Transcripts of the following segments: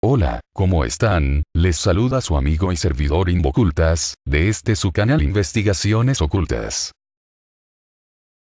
Hola, ¿cómo están? Les saluda su amigo y servidor Invocultas, de su canal Investigaciones Ocultas.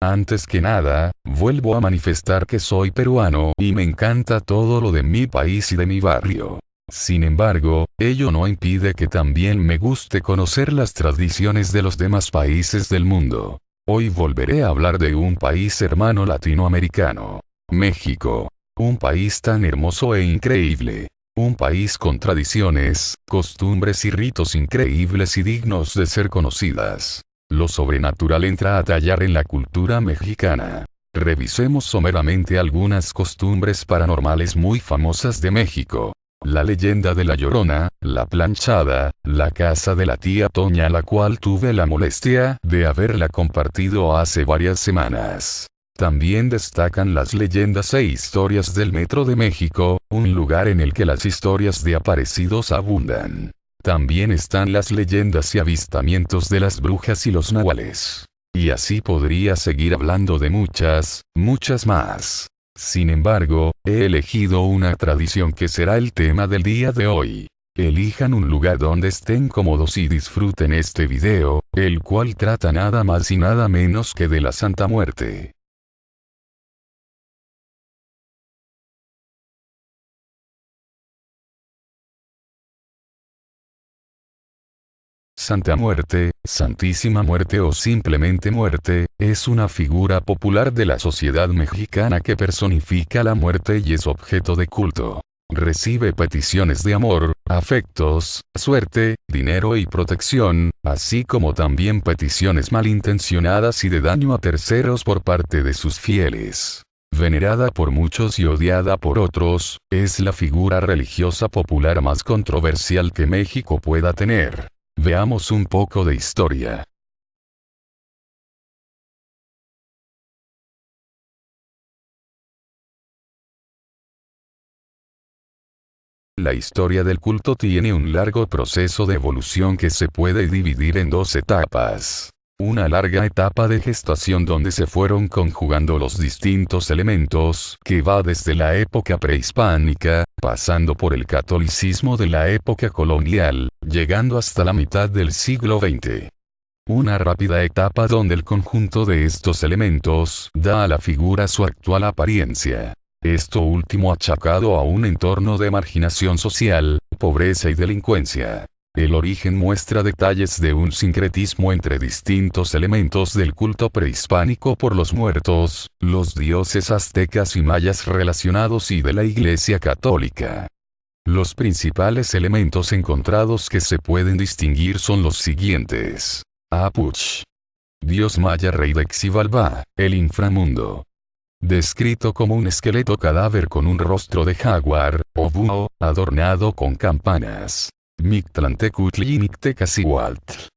Antes que nada, vuelvo a manifestar que soy peruano y me encanta todo lo de mi país y de mi barrio. Sin embargo, ello no impide que también me guste conocer las tradiciones de los demás países del mundo. Hoy volveré a hablar de un país hermano latinoamericano, México. Un país tan hermoso e increíble. Un país con tradiciones, costumbres y ritos increíbles y dignos de ser conocidas. Lo sobrenatural entra a tallar en la cultura mexicana. Revisemos someramente algunas costumbres paranormales muy famosas de México. La leyenda de la Llorona, la planchada, la casa de la tía Toña, la cual tuve la molestia de haberla compartido hace varias semanas. También destacan las leyendas e historias del Metro de México, un lugar en el que las historias de aparecidos abundan. También están las leyendas y avistamientos de las brujas y los nahuales. Y así podría seguir hablando de muchas, muchas más. Sin embargo, he elegido una tradición que será el tema del día de hoy. Elijan un lugar donde estén cómodos y disfruten este video, el cual trata nada más y nada menos que de la Santa Muerte. Santa Muerte, Santísima Muerte o simplemente Muerte, es una figura popular de la sociedad mexicana que personifica la muerte y es objeto de culto. Recibe peticiones de amor, afectos, suerte, dinero y protección, así como también peticiones malintencionadas y de daño a terceros por parte de sus fieles. Venerada por muchos y odiada por otros, es la figura religiosa popular más controversial que México pueda tener. Veamos un poco de historia. La historia del culto tiene un largo proceso de evolución que se puede dividir en dos etapas. Una larga etapa de gestación donde se fueron conjugando los distintos elementos, que va desde la época prehispánica, pasando por el catolicismo de la época colonial, llegando hasta la mitad del siglo XX. Una rápida etapa donde el conjunto de estos elementos da a la figura su actual apariencia. Esto último achacado a un entorno de marginación social, pobreza y delincuencia. El origen muestra detalles de un sincretismo entre distintos elementos del culto prehispánico por los muertos, los dioses aztecas y mayas relacionados y de la Iglesia Católica. Los principales elementos encontrados que se pueden distinguir son los siguientes. Apuch. Dios maya rey de Xibalbá, el inframundo. Descrito como un esqueleto cadáver con un rostro de jaguar, o búho, adornado con campanas. Mictlantecutli y Mictecacihuatl.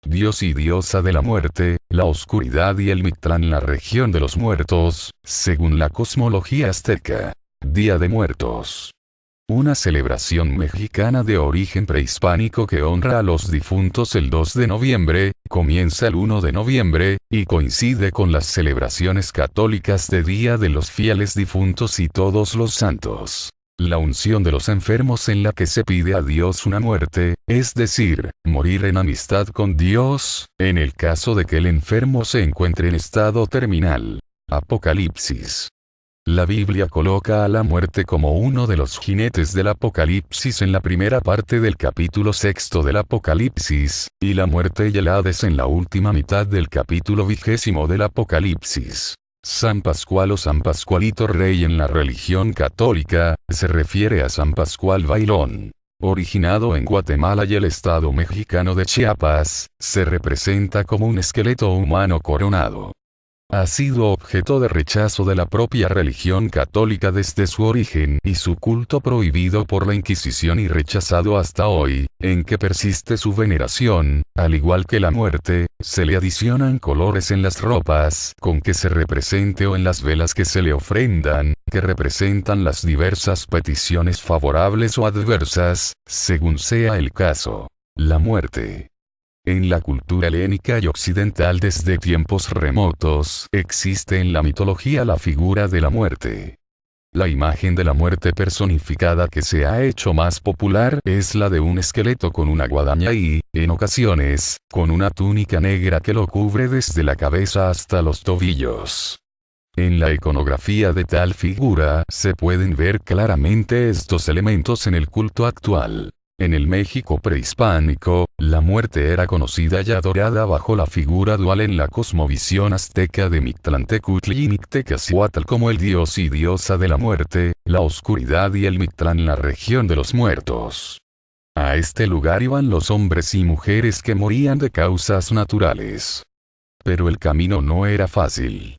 Dios y diosa de la muerte, la oscuridad y el Mictlán, la región de los muertos, según la cosmología azteca. Día de Muertos. Una celebración mexicana de origen prehispánico que honra a los difuntos el 2 de noviembre, comienza el 1 de noviembre, y coincide con las celebraciones católicas de Día de los Fieles Difuntos y Todos los Santos. La unción de los enfermos en la que se pide a Dios una muerte, es decir, morir en amistad con Dios, en el caso de que el enfermo se encuentre en estado terminal. Apocalipsis. La Biblia coloca a la muerte como uno de los jinetes del Apocalipsis en la primera parte del capítulo 6 del Apocalipsis, y la muerte y el Hades en la última mitad del capítulo 20 del Apocalipsis. San Pascual o San Pascualito Rey en la religión católica, se refiere a San Pascual Bailón. Originado en Guatemala y el estado mexicano de Chiapas, se representa como un esqueleto humano coronado. ha sido objeto de rechazo de la propia religión católica desde su origen y su culto prohibido por la Inquisición y rechazado hasta hoy, en que persiste su veneración. Al igual que la muerte, se le adicionan colores en las ropas con que se represente o en las velas que se le ofrendan, que representan las diversas peticiones favorables o adversas, según sea el caso. La muerte. En la cultura helénica y occidental desde tiempos remotos, existe en la mitología la figura de la muerte. La imagen de la muerte personificada que se ha hecho más popular es la de un esqueleto con una guadaña y, en ocasiones, con una túnica negra que lo cubre desde la cabeza hasta los tobillos. En la iconografía de tal figura se pueden ver claramente estos elementos en el culto actual. En el México prehispánico, la muerte era conocida y adorada bajo la figura dual en la cosmovisión azteca de Mictlantecutli y Mictecacihuatl como el dios y diosa de la muerte, la oscuridad y el Mictlán la región de los muertos. A este lugar iban los hombres y mujeres que morían de causas naturales. Pero el camino no era fácil.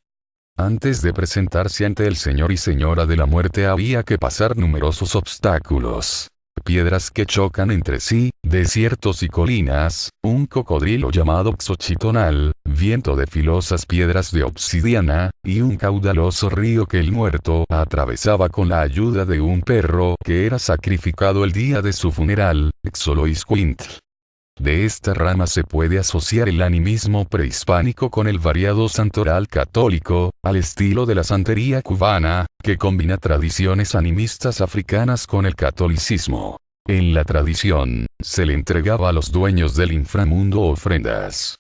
Antes de presentarse ante el Señor y Señora de la Muerte había que pasar numerosos obstáculos. Piedras que chocan entre sí, desiertos y colinas, un cocodrilo llamado Xochitonal, viento de filosas piedras de obsidiana, y un caudaloso río que el muerto atravesaba con la ayuda de un perro que era sacrificado el día de su funeral, Xoloitzcuintl. De esta rama se puede asociar el animismo prehispánico con el variado santoral católico, al estilo de la santería cubana, que combina tradiciones animistas africanas con el catolicismo. En la tradición, se le entregaba a los dueños del inframundo ofrendas.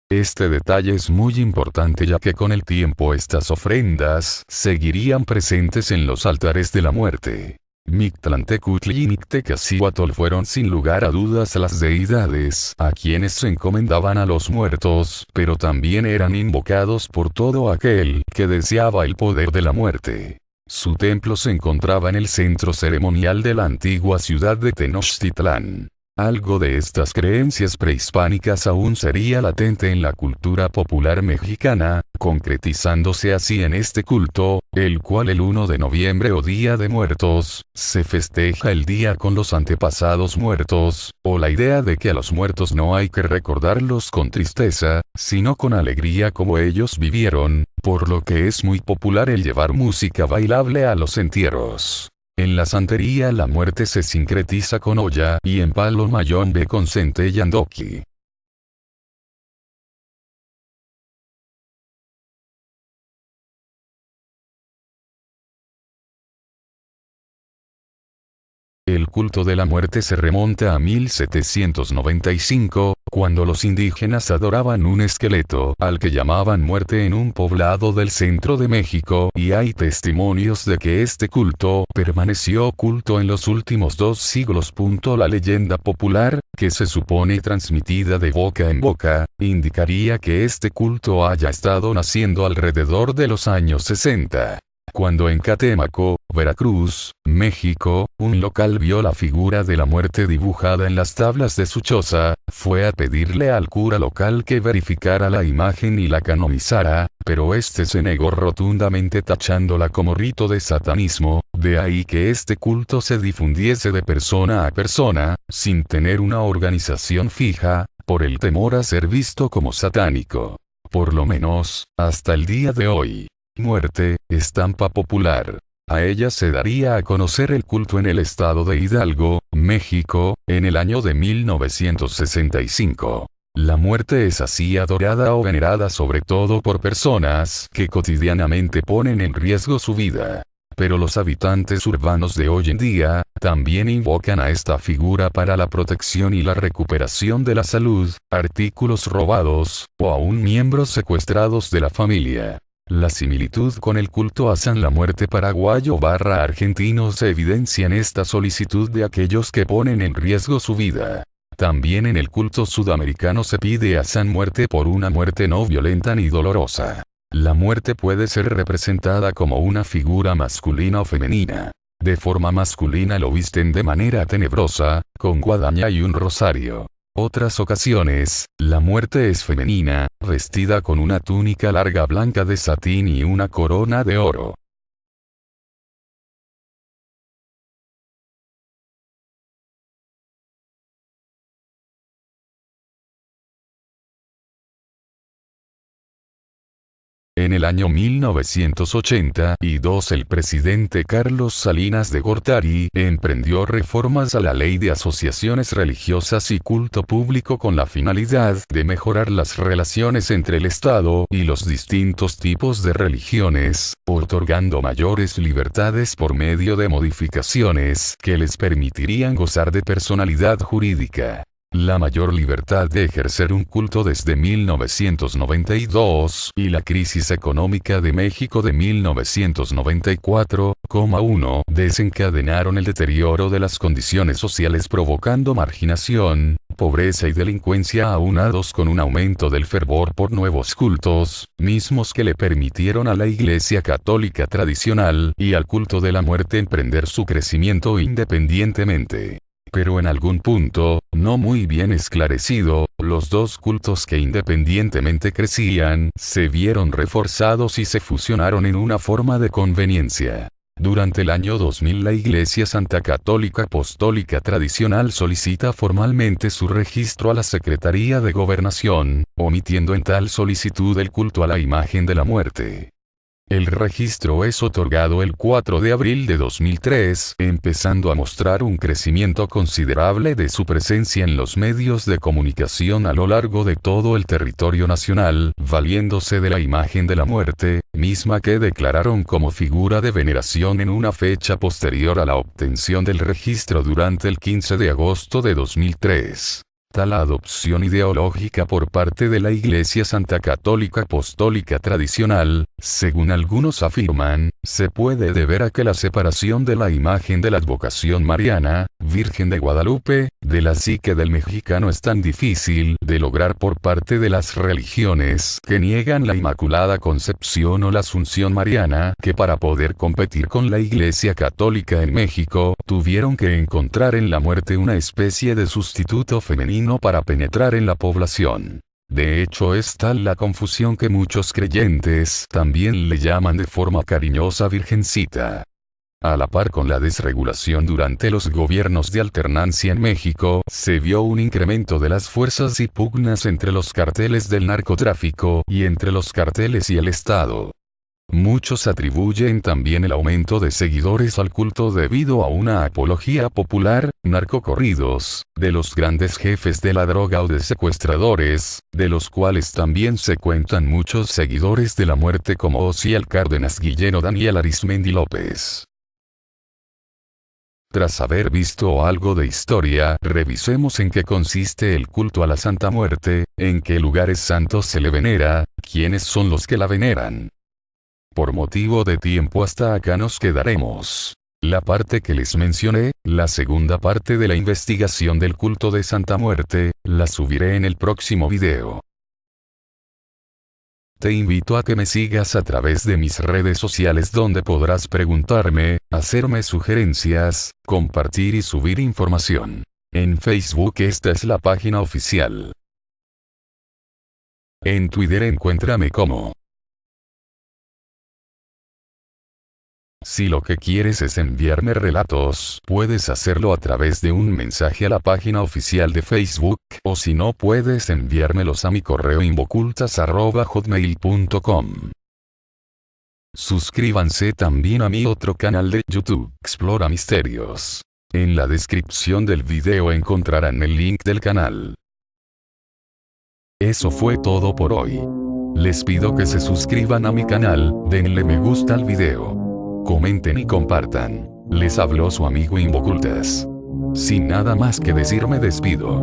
Este detalle es muy importante ya que con el tiempo estas ofrendas seguirían presentes en los altares de la muerte. Mictlantecutli y Mictecacihuatl fueron sin lugar a dudas las deidades a quienes se encomendaban a los muertos, pero también eran invocados por todo aquel que deseaba el poder de la muerte. Su templo se encontraba en el centro ceremonial de la antigua ciudad de Tenochtitlán. Algo de estas creencias prehispánicas aún sería latente en la cultura popular mexicana, concretizándose así en este culto, el cual el 1 de noviembre o Día de Muertos, se festeja el día con los antepasados muertos, o la idea de que a los muertos no hay que recordarlos con tristeza, sino con alegría como ellos vivieron, por lo que es muy popular el llevar música bailable a los entierros. En la santería la muerte se sincretiza con Oya y en Palo Mayombe con Centellandoqui. El culto de la muerte se remonta a 1795, cuando los indígenas adoraban un esqueleto al que llamaban muerte en un poblado del centro de México, y hay testimonios de que este culto permaneció oculto en los últimos 2 siglos. La leyenda popular, que se supone transmitida de boca en boca, indicaría que este culto haya estado naciendo alrededor de los años 60. Cuando en Catemaco, Veracruz, México, un local vio la figura de la muerte dibujada en las tablas de su choza, fue a pedirle al cura local que verificara la imagen y la canonizara, pero este se negó rotundamente tachándola como rito de satanismo, de ahí que este culto se difundiese de persona a persona, sin tener una organización fija, por el temor a ser visto como satánico. Por lo menos, hasta el día de hoy. Muerte, estampa popular. A ella se daría a conocer el culto en el estado de Hidalgo, México, en el año de 1965. La muerte es así adorada o venerada sobre todo por personas que cotidianamente ponen en riesgo su vida. Pero los habitantes urbanos de hoy en día, también invocan a esta figura para la protección y la recuperación de la salud, artículos robados, o aún miembros secuestrados de la familia. La similitud con el culto a San la Muerte paraguayo/argentino se evidencia en esta solicitud de aquellos que ponen en riesgo su vida. También en el culto sudamericano se pide a San Muerte por una muerte no violenta ni dolorosa. La muerte puede ser representada como una figura masculina o femenina. De forma masculina lo visten de manera tenebrosa, con guadaña y un rosario. Otras ocasiones, la muerte es femenina, vestida con una túnica larga blanca de satín y una corona de oro. En el año 1982 el presidente Carlos Salinas de Gortari emprendió reformas a la Ley de Asociaciones Religiosas y Culto Público con la finalidad de mejorar las relaciones entre el Estado y los distintos tipos de religiones, otorgando mayores libertades por medio de modificaciones que les permitirían gozar de personalidad jurídica. La mayor libertad de ejercer un culto desde 1992 y la crisis económica de México de 1994,1 desencadenaron el deterioro de las condiciones sociales provocando marginación, pobreza y delincuencia aunados con un aumento del fervor por nuevos cultos, mismos que le permitieron a la Iglesia Católica tradicional y al culto de la muerte emprender su crecimiento independientemente. Pero en algún punto, no muy bien esclarecido, los dos cultos que independientemente crecían, se vieron reforzados y se fusionaron en una forma de conveniencia. Durante el año 2000 la Iglesia Santa Católica Apostólica Tradicional solicita formalmente su registro a la Secretaría de Gobernación, omitiendo en tal solicitud el culto a la imagen de la muerte. El registro es otorgado el 4 de abril de 2003, empezando a mostrar un crecimiento considerable de su presencia en los medios de comunicación a lo largo de todo el territorio nacional, valiéndose de la imagen de la muerte, misma que declararon como figura de veneración en una fecha posterior a la obtención del registro durante el 15 de agosto de 2003. Tal adopción ideológica por parte de la Iglesia Santa Católica Apostólica Tradicional, según algunos afirman, se puede deber a que la separación de la imagen de la advocación mariana, Virgen de Guadalupe, de la psique del mexicano es tan difícil de lograr por parte de las religiones que niegan la Inmaculada Concepción o la Asunción Mariana, que para poder competir con la Iglesia Católica en México, tuvieron que encontrar en la muerte una especie de sustituto femenino para penetrar en la población. De hecho es tal la confusión que muchos creyentes también le llaman de forma cariñosa Virgencita. A la par con la desregulación durante los gobiernos de alternancia en México, se vio un incremento de las fuerzas y pugnas entre los carteles del narcotráfico y entre los carteles y el Estado. Muchos atribuyen también el aumento de seguidores al culto debido a una apología popular, narcocorridos, de los grandes jefes de la droga o de secuestradores, de los cuales también se cuentan muchos seguidores de la muerte como Osiel Cárdenas Guillén, Daniel Arismendi López. Tras haber visto algo de historia, revisemos en qué consiste el culto a la Santa Muerte, en qué lugares santos se le venera, quiénes son los que la veneran. Por motivo de tiempo hasta acá nos quedaremos. La parte que les mencioné, la segunda parte de la investigación del culto de Santa Muerte, la subiré en el próximo video. Te invito a que me sigas a través de mis redes sociales donde podrás preguntarme, hacerme sugerencias, compartir y subir información. En Facebook esta es la página oficial. En Twitter encuéntrame como Si lo que quieres es enviarme relatos, puedes hacerlo a través de un mensaje a la página oficial de Facebook, o si no puedes enviármelos a mi correo invocultas@hotmail.com. Suscríbanse también a mi otro canal de YouTube, Explora Misterios. En la descripción del video encontrarán el link del canal. Eso fue todo por hoy. Les pido que se suscriban a mi canal, denle me gusta al video. Comenten y compartan. Les habló su amigo Invocultas. Sin nada más que decir me despido.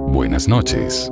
Buenas noches.